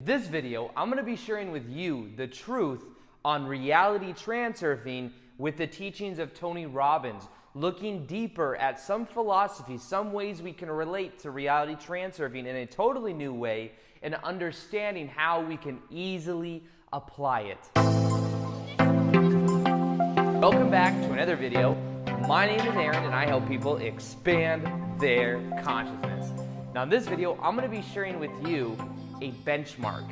this video, I'm going to be sharing with you the truth on reality transurfing with the teachings of Tony Robbins, looking deeper at some philosophies, some ways we can relate to reality transurfing in a totally new way, and understanding how we can easily apply it. Welcome back to another video. My name is Aaron and I help people expand their consciousness. Now in this video, I'm going to be sharing with you a benchmark.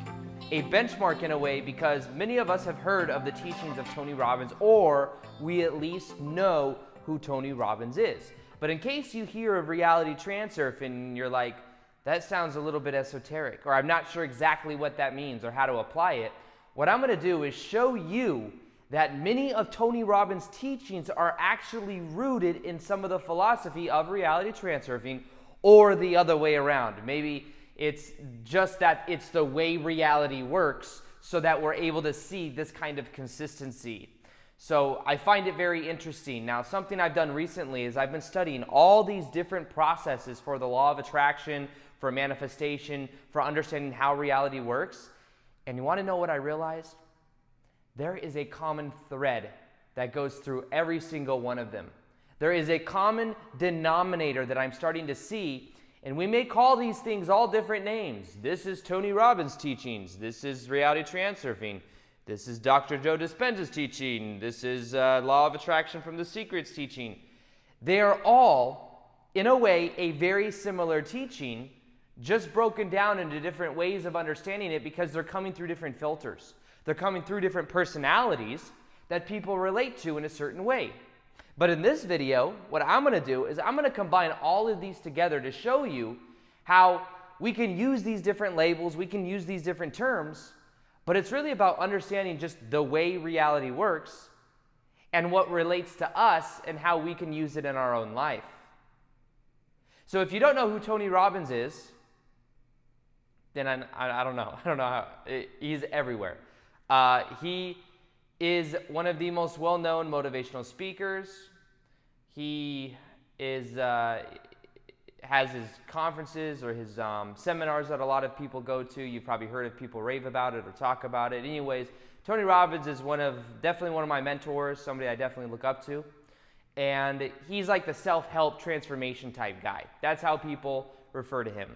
A benchmark in a way because many of us have heard of the teachings of Tony Robbins, or we at least know who Tony Robbins is. But in case you hear of reality transurfing and you're like, that sounds a little bit esoteric, or I'm not sure exactly what that means or how to apply it, what I'm going to do is show you that many of Tony Robbins' teachings are actually rooted in some of the philosophy of reality transurfing, or the other way around. Maybe it's just that it's the way reality works so that we're able to see this kind of consistency. So I find it very interesting. Now, something I've done recently is I've been studying all these different processes for the law of attraction, for manifestation, for understanding how reality works. And you want to know what I realized? There is a common thread that goes through every single one of them. There is a common denominator that I'm starting to see, and we may call these things all different names. This is Tony Robbins' teachings. This is reality transurfing. This is Dr. Joe Dispenza's teaching. This is Law of Attraction from The Secret's teaching. They are all, in a way, a very similar teaching, just broken down into different ways of understanding it because they're coming through different filters. They're coming through different personalities that people relate to in a certain way. But in this video, what I'm going to do is I'm going to combine all of these together to show you how we can use these different labels, we can use these different terms, but it's really about understanding just the way reality works and what relates to us and how we can use it in our own life. So if you don't know who Tony Robbins is, then I don't know. I don't know how. He's everywhere. He is one of the most well-known motivational speakers. He is has his conferences or his seminars that a lot of people go to. You've probably heard of people rave about it or talk about it. Anyways, Tony Robbins is definitely one of my mentors, somebody I definitely look up to. And he's like the self-help transformation type guy. That's how people refer to him.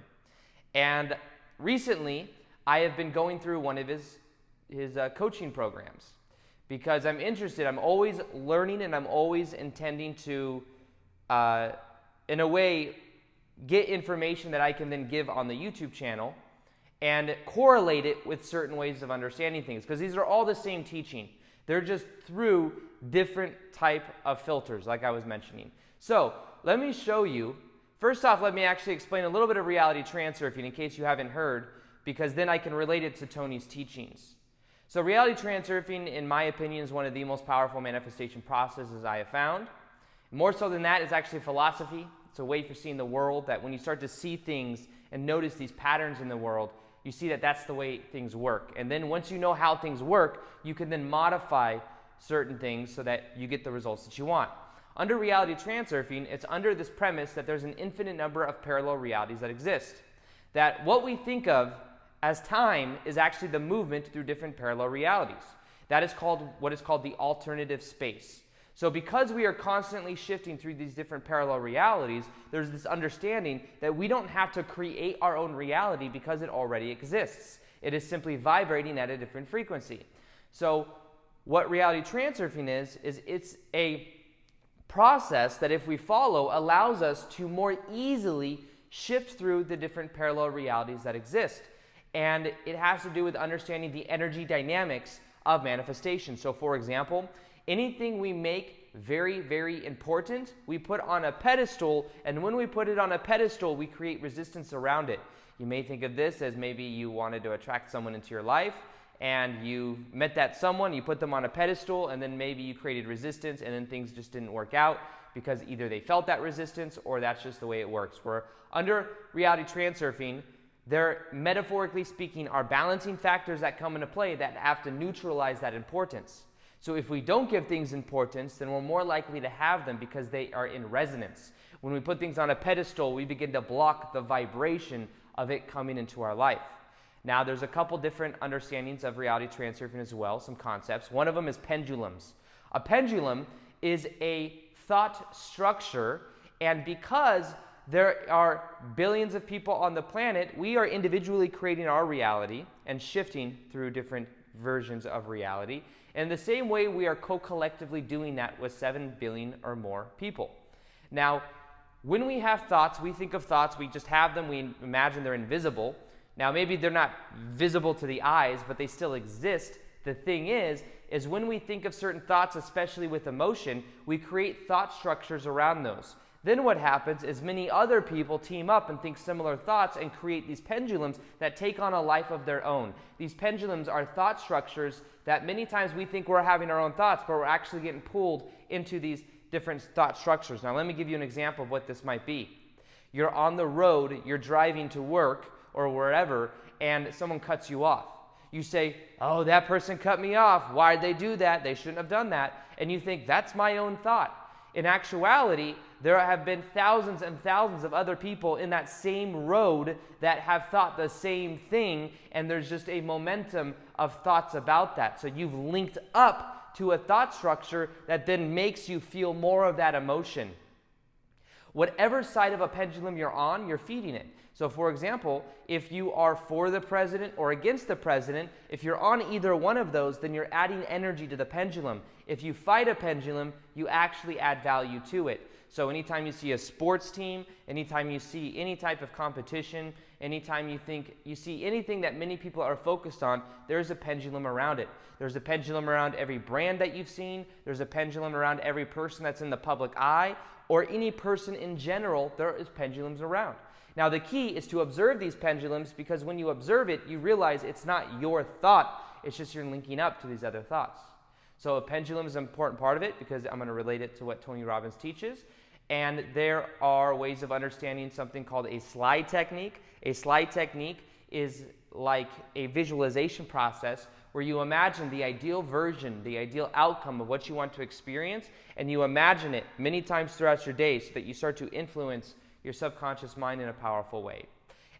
And recently, I have been going through one of his coaching programs because I'm interested. I'm always learning and I'm always intending to, in a way, get information that I can then give on the YouTube channel and correlate it with certain ways of understanding things, because these are all the same teaching. They're just through different type of filters, like I was mentioning. So let me show you. First off, let me actually explain a little bit of reality transurfing in case you haven't heard, because then I can relate it to Tony's teachings. So reality transurfing, in my opinion, is one of the most powerful manifestation processes I have found. More so than that, it's actually philosophy. It's a way for seeing the world, that when you start to see things and notice these patterns in the world, you see that that's the way things work. And then once you know how things work, you can then modify certain things so that you get the results that you want. Under reality transurfing, it's under this premise that there's an infinite number of parallel realities that exist. That what we think of as time is actually the movement through different parallel realities. That is called what is called the alternative space. So because we are constantly shifting through these different parallel realities, there's this understanding that we don't have to create our own reality because it already exists. It is simply vibrating at a different frequency. So what reality transurfing is it's a process that, if we follow, allows us to more easily shift through the different parallel realities that exist. And it has to do with understanding the energy dynamics of manifestation. So for example, anything we make very, very important, we put on a pedestal, and when we put it on a pedestal, we create resistance around it. You may think of this as maybe you wanted to attract someone into your life, and you met that someone, you put them on a pedestal, and then maybe you created resistance, and then things just didn't work out because either they felt that resistance or that's just the way it works. Where under reality transurfing, there, metaphorically speaking, are balancing factors that come into play that have to neutralize that importance. So if we don't give things importance, then we're more likely to have them because they are in resonance. When we put things on a pedestal, we begin to block the vibration of it coming into our life. Now, there's a couple different understandings of reality transurfing as well, some concepts. One of them is pendulums. A pendulum is a thought structure, and because there are billions of people on the planet, we are individually creating our reality and shifting through different versions of reality. And the same way, we are co-collectively doing that with 7 billion or more people. Now, when we have thoughts, we think of thoughts, we just have them, we imagine they're invisible. Now, maybe they're not visible to the eyes, but they still exist. The thing is when we think of certain thoughts, especially with emotion, we create thought structures around those. Then what happens is many other people team up and think similar thoughts and create these pendulums that take on a life of their own. These pendulums are thought structures that many times we think we're having our own thoughts, but we're actually getting pulled into these different thought structures. Now, let me give you an example of what this might be. You're on the road, you're driving to work or wherever, and someone cuts you off. You say, oh, that person cut me off. Why'd they do that? They shouldn't have done that. And you think, that's my own thought. In actuality, there have been thousands and thousands of other people in that same road that have thought the same thing, and there's just a momentum of thoughts about that. So you've linked up to a thought structure that then makes you feel more of that emotion. Whatever side of a pendulum you're on, you're feeding it. So for example, if you are for the president or against the president, if you're on either one of those, then you're adding energy to the pendulum. If you fight a pendulum, you actually add value to it. So anytime you see a sports team, anytime you see any type of competition, anytime you see anything that many people are focused on, there's a pendulum around it. There's a pendulum around every brand that you've seen. There's a pendulum around every person that's in the public eye, or any person in general, there is pendulums around. Now, the key is to observe these pendulums, because when you observe it, you realize it's not your thought. It's just you're linking up to these other thoughts. So a pendulum is an important part of it, because I'm going to relate it to what Tony Robbins teaches. And there are ways of understanding something called a slide technique. A slide technique is like a visualization process where you imagine the ideal version, the ideal outcome of what you want to experience, and you imagine it many times throughout your day so that you start to influence your subconscious mind in a powerful way.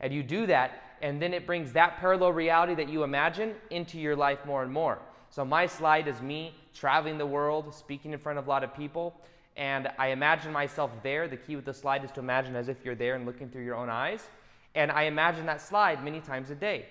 And you do that, and then it brings that parallel reality that you imagine into your life more and more. So my slide is me traveling the world, speaking in front of a lot of people, and I imagine myself there. The key with the slide is to imagine as if you're there and looking through your own eyes. And I imagine that slide many times a day.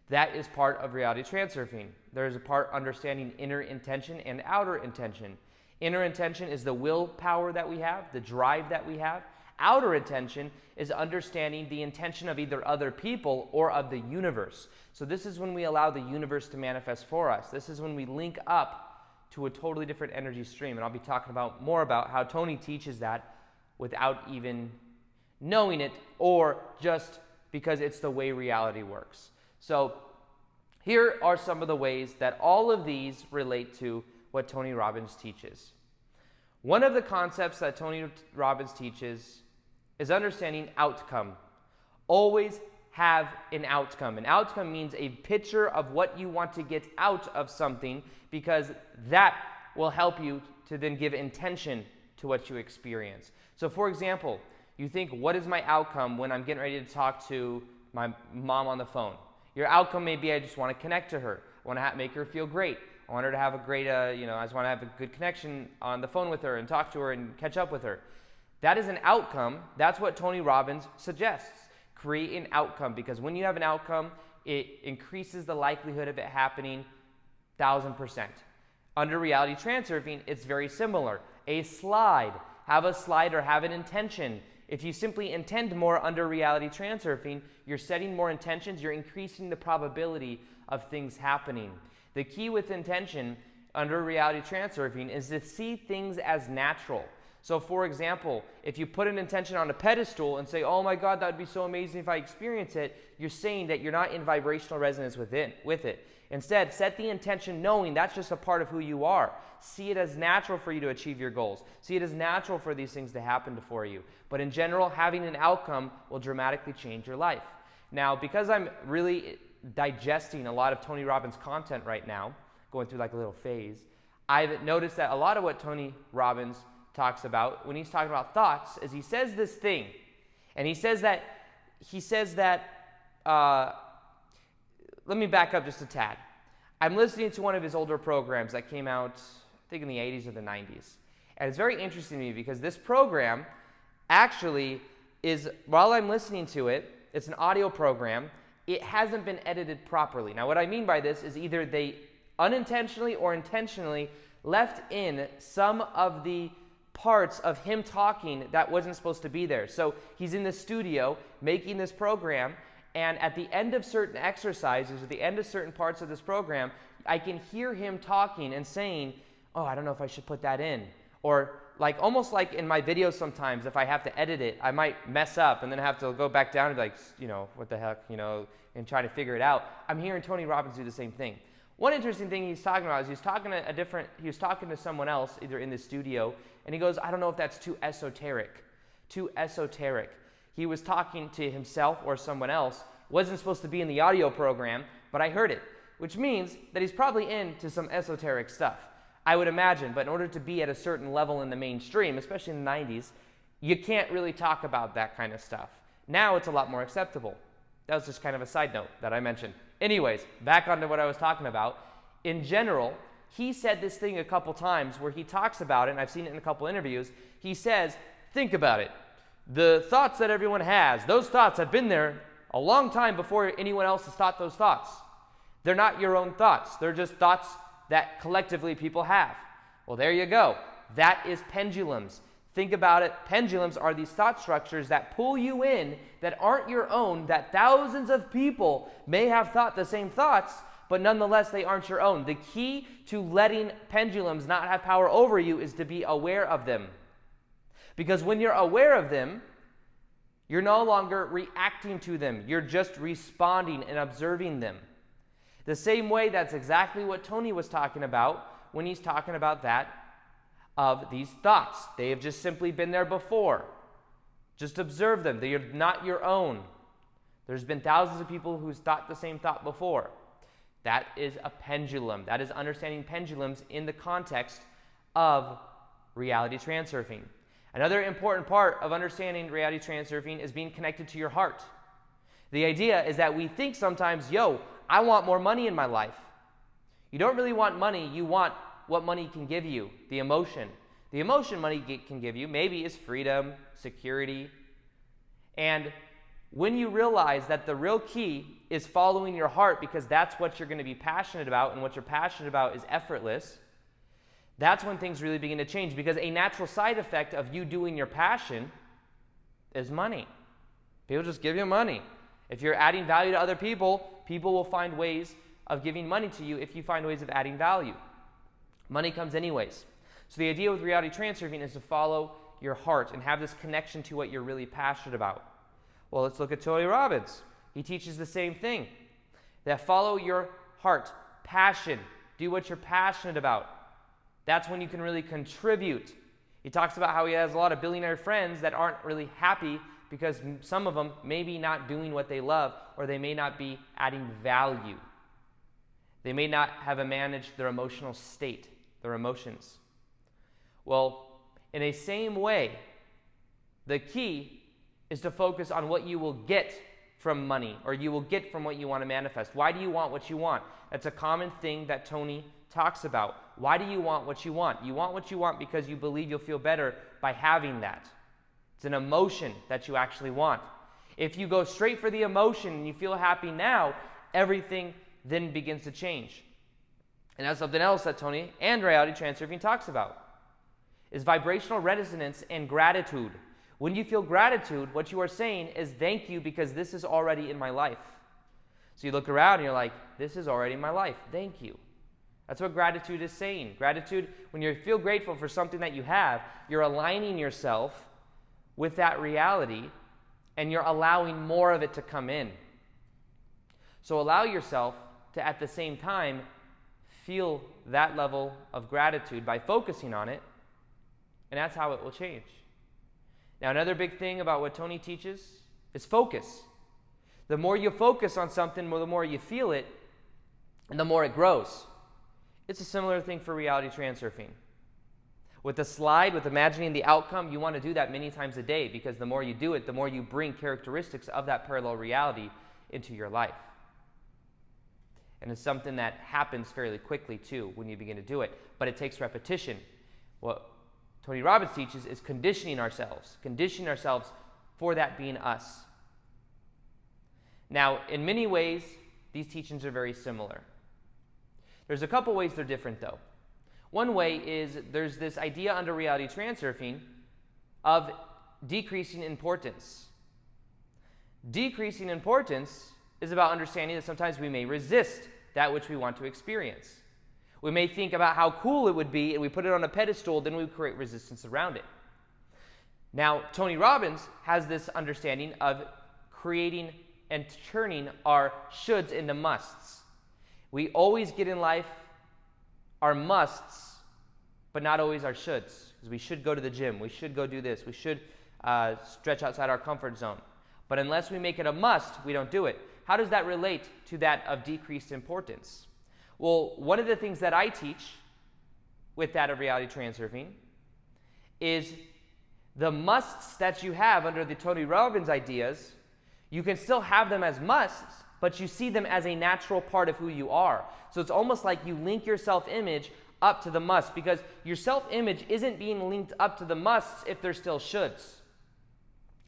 That is part of reality transurfing. There is a part understanding inner intention and outer intention. Inner intention is the willpower that we have, the drive that we have. Outer intention is understanding the intention of either other people or of the universe. So this is when we allow the universe to manifest for us. This is when we link up to a totally different energy stream. And I'll be talking more about how Tony teaches that without even knowing it, or just because it's the way reality works. So here are some of the ways that all of these relate to what Tony Robbins teaches. One of the concepts that Tony Robbins teaches is understanding outcome. Always have an outcome. An outcome means a picture of what you want to get out of something, because that will help you to then give intention to what you experience. So for example, you think, what is my outcome when I'm getting ready to talk to my mom on the phone? Your outcome may be, I just want to connect to her. I want to make her feel great. I want her to have a great, I just want to have a good connection on the phone with her and talk to her and catch up with her. That is an outcome. That's what Tony Robbins suggests. Create an outcome, because when you have an outcome, it increases the likelihood of it happening 1,000%. Under reality transurfing, it's very similar. A slide. Have a slide or have an intention. If you simply intend more under reality transurfing, you're setting more intentions, you're increasing the probability of things happening. The key with intention under reality transurfing is to see things as natural. So for example, if you put an intention on a pedestal and say, oh my God, that would be so amazing if I experience it, you're saying that you're not in vibrational resonance with it. Instead, set the intention knowing that's just a part of who you are. See it as natural for you to achieve your goals. See it as natural for these things to happen for you. But in general, having an outcome will dramatically change your life. Now, because I'm really digesting a lot of Tony Robbins content right now, going through like a little phase, I've noticed that a lot of what Tony Robbins talks about when he's talking about thoughts is he says this thing, and he says that let me back up just a tad. I'm listening to one of his older programs that came out, I think in the 80s or the 90s. And it's very interesting to me because this program actually is, while I'm listening to it, it's an audio program, it hasn't been edited properly. Now what I mean by this is either they unintentionally or intentionally left in some of the parts of him talking that wasn't supposed to be there. So he's in the studio making this program, and at the end of certain exercises, at the end of certain parts of this program, I can hear him talking and saying, oh, I don't know if I should put that in. Or like almost like in my videos sometimes, if I have to edit it, I might mess up and then have to go back down and be like, what the heck, and try to figure it out. I'm hearing Tony Robbins do the same thing. One interesting thing he's talking about is he was talking to someone else, either in the studio, and he goes, I don't know if that's too esoteric. Too esoteric. He was talking to himself or someone else, wasn't supposed to be in the audio program, but I heard it, which means that he's probably into some esoteric stuff, I would imagine. But in order to be at a certain level in the mainstream, especially in the 90s, you can't really talk about that kind of stuff. Now it's a lot more acceptable. That was just kind of a side note that I mentioned. Anyways, back onto what I was talking about. In general, he said this thing a couple times where he talks about it, and I've seen it in a couple interviews. He says, think about it. The thoughts that everyone has, those thoughts have been there a long time before anyone else has thought those thoughts. They're not your own thoughts. They're just thoughts that collectively people have. Well, there you go. That is pendulums. Think about it. Pendulums are these thought structures that pull you in that aren't your own, that thousands of people may have thought the same thoughts, but nonetheless they aren't your own. The key to letting pendulums not have power over you is to be aware of them. Because when you're aware of them, you're no longer reacting to them. You're just responding and observing them. The same way, that's exactly what Tony was talking about when he's talking about that of these thoughts. They have just simply been there before. Just observe them. They are not your own. There's been thousands of people who's thought the same thought before. That is a pendulum. That is understanding pendulums in the context of reality transurfing. Another important part of understanding reality transurfing is being connected to your heart. The idea is that we think sometimes, I want more money in my life. You don't really want money, you want what money can give you, the emotion. The emotion money can give you maybe is freedom, security. And when you realize that the real key is following your heart, because that's what you're going to be passionate about, and what you're passionate about is effortless, that's when things really begin to change, because a natural side effect of you doing your passion is money. People just give you money. If you're adding value to other people, people will find ways of giving money to you if you find ways of adding value. Money comes anyways. So the idea with reality transurfing is to follow your heart and have this connection to what you're really passionate about. Well, let's look at Tony Robbins. He teaches the same thing. That follow your heart, passion. Do what you're passionate about. That's when you can really contribute. He talks about how he has a lot of billionaire friends that aren't really happy because some of them may be not doing what they love, or they may not be adding value. They may not have managed their emotional state, their emotions. Well, in a same way, the key is to focus on what you will get from money, or you will get from what you want to manifest. Why do you want what you want? That's a common thing that Tony talks about. Why do you want what you want? You want what you want because you believe you'll feel better by having that. It's an emotion that you actually want. If you go straight for the emotion and you feel happy now, everything then begins to change. And that's something else that Tony and Reality Transurfing talks about, is vibrational resonance and gratitude. When you feel gratitude, what you are saying is thank you, because this is already in my life. So you look around and you're like, this is already in my life. Thank you. That's what gratitude is saying. Gratitude, when you feel grateful for something that you have, you're aligning yourself with that reality, and you're allowing more of it to come in. So allow yourself to, at the same time, feel that level of gratitude by focusing on it, and that's how it will change. Now, another big thing about what Tony teaches is focus. The more you focus on something, the more you feel it, and the more it grows. It's a similar thing for reality transurfing. With the slide, with imagining the outcome, you want to do that many times a day, because the more you do it, the more you bring characteristics of that parallel reality into your life. And it's something that happens fairly quickly too when you begin to do it, but it takes repetition. What Tony Robbins teaches is conditioning ourselves for that being us. Now, in many ways, these teachings are very similar. There's a couple ways they're different though. One way is there's this idea under reality transurfing of decreasing importance. Decreasing importance is about understanding that sometimes we may resist that which we want to experience. We may think about how cool it would be and we put it on a pedestal, then we create resistance around it. Now, Tony Robbins has this understanding of creating and turning our shoulds into musts. We always get in life our musts, but not always our shoulds. Because we should go to the gym, we should go do this, we should stretch outside our comfort zone. But unless we make it a must, we don't do it. How does that relate to that of decreased importance? Well, one of the things that I teach with that of reality transurfing is the musts that you have under the Tony Robbins ideas, you can still have them as musts, but you see them as a natural part of who you are. So it's almost like you link your self-image up to the must, because your self-image isn't being linked up to the musts if they're still shoulds.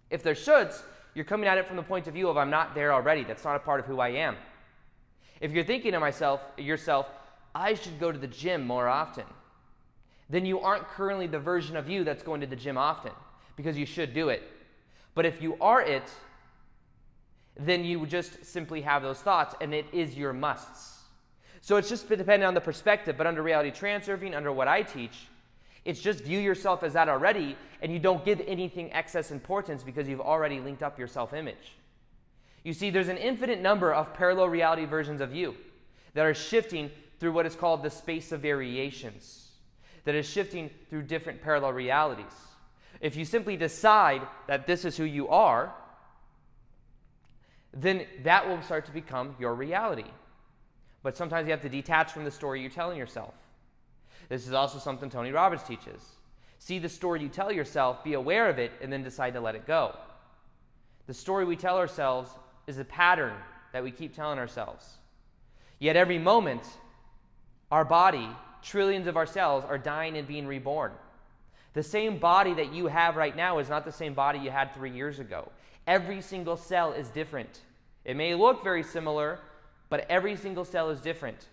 If they're shoulds, you're coming at it from the point of view of I'm not there already. That's not a part of who I am. If you're thinking to yourself, I should go to the gym more often, then you aren't currently the version of you that's going to the gym often, because you should do it. But if you are it, then you just simply have those thoughts, and it is your musts. So it's just dependent on the perspective, but under reality transurfing, under what I teach, it's just view yourself as that already, and you don't give anything excess importance because you've already linked up your self-image. You see, there's an infinite number of parallel reality versions of you that are shifting through what is called the space of variations, that is shifting through different parallel realities. If you simply decide that this is who you are, then that will start to become your reality. But sometimes you have to detach from the story you're telling yourself. This is also something Tony Robbins teaches. See the story you tell yourself, be aware of it, and then decide to let it go. The story we tell ourselves is a pattern that we keep telling ourselves. Yet every moment, our body, trillions of our cells, are dying and being reborn. The same body that you have right now is not the same body you had 3 years ago. Every single cell is different. It may look very similar, but every single cell is different.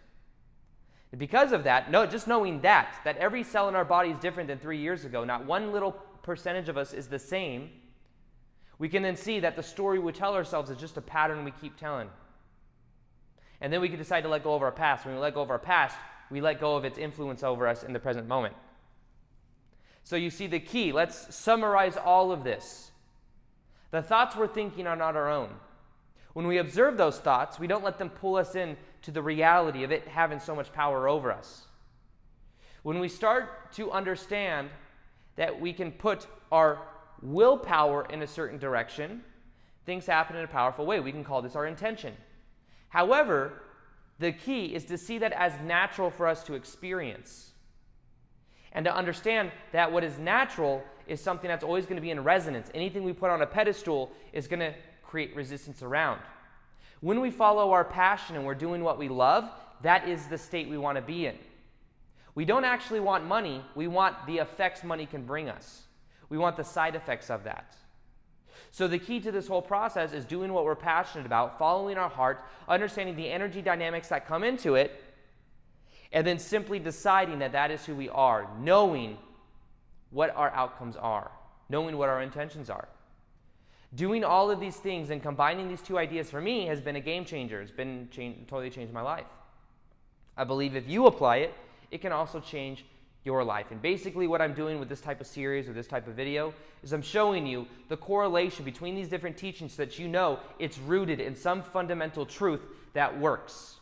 And because of that, just knowing that every cell in our body is different than 3 years ago, not one little percentage of us is the same, we can then see that the story we tell ourselves is just a pattern we keep telling. And then we can decide to let go of our past. When we let go of our past, we let go of its influence over us in the present moment. So you see the key. Let's summarize all of this. The thoughts we're thinking are not our own. When we observe those thoughts, we don't let them pull us in to the reality of it having so much power over us. When we start to understand that we can put our willpower in a certain direction, things happen in a powerful way. We can call this our intention. However, the key is to see that as natural for us to experience, and to understand that what is natural is something that's always going to be in resonance. Anything we put on a pedestal is going to create resistance around. When we follow our passion and we're doing what we love, that is the state we want to be in. We don't actually want money. We want the effects money can bring us. We want the side effects of that. So the key to this whole process is doing what we're passionate about, following our heart, understanding the energy dynamics that come into it, and then simply deciding that that is who we are, knowing what our outcomes are, knowing what our intentions are. Doing all of these things and combining these two ideas for me has been a game changer. It's been totally changed my life. I believe if you apply it, it can also change your life. And basically what I'm doing with this type of series or this type of video is I'm showing you the correlation between these different teachings so that you know it's rooted in some fundamental truth that works.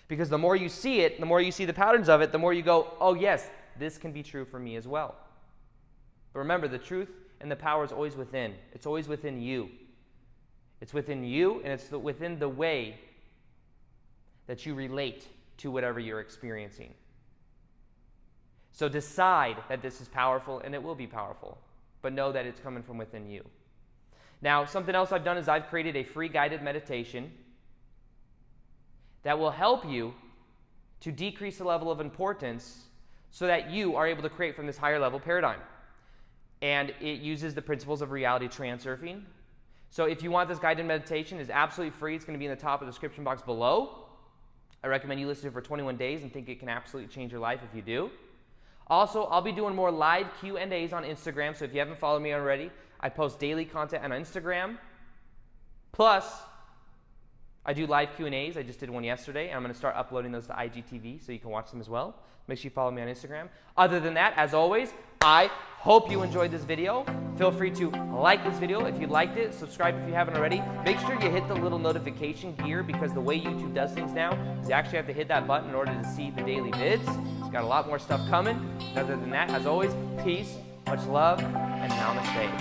Because the more you see it, the more you see the patterns of it, the more you go, oh yes, this can be true for me as well. But remember, the truth and the power is always within. It's always within you. It's within you, and it's within the way that you relate to whatever you're experiencing. So decide that this is powerful, and it will be powerful. But know that it's coming from within you. Now, something else I've done is I've created a free guided meditation that will help you to decrease the level of importance so that you are able to create from this higher level paradigm. And it uses the principles of reality transurfing. So if you want this guided meditation, it's absolutely free. It's going to be in the top of the description box below. I recommend you listen to it for 21 days and think it can absolutely change your life if you do. Also, I'll be doing more live Q&As on Instagram, so if you haven't followed me already, I post daily content on Instagram. Plus, I do live Q&As. I just did one yesterday, and I'm going to start uploading those to IGTV so you can watch them as well. Make sure you follow me on Instagram. Other than that, as always, I hope you enjoyed this video. Feel free to like this video if you liked it. Subscribe if you haven't already. Make sure you hit the little notification gear, because the way YouTube does things now is you actually have to hit that button in order to see the daily vids. Got a lot more stuff coming. And other than that, as always, peace, much love, and namaste.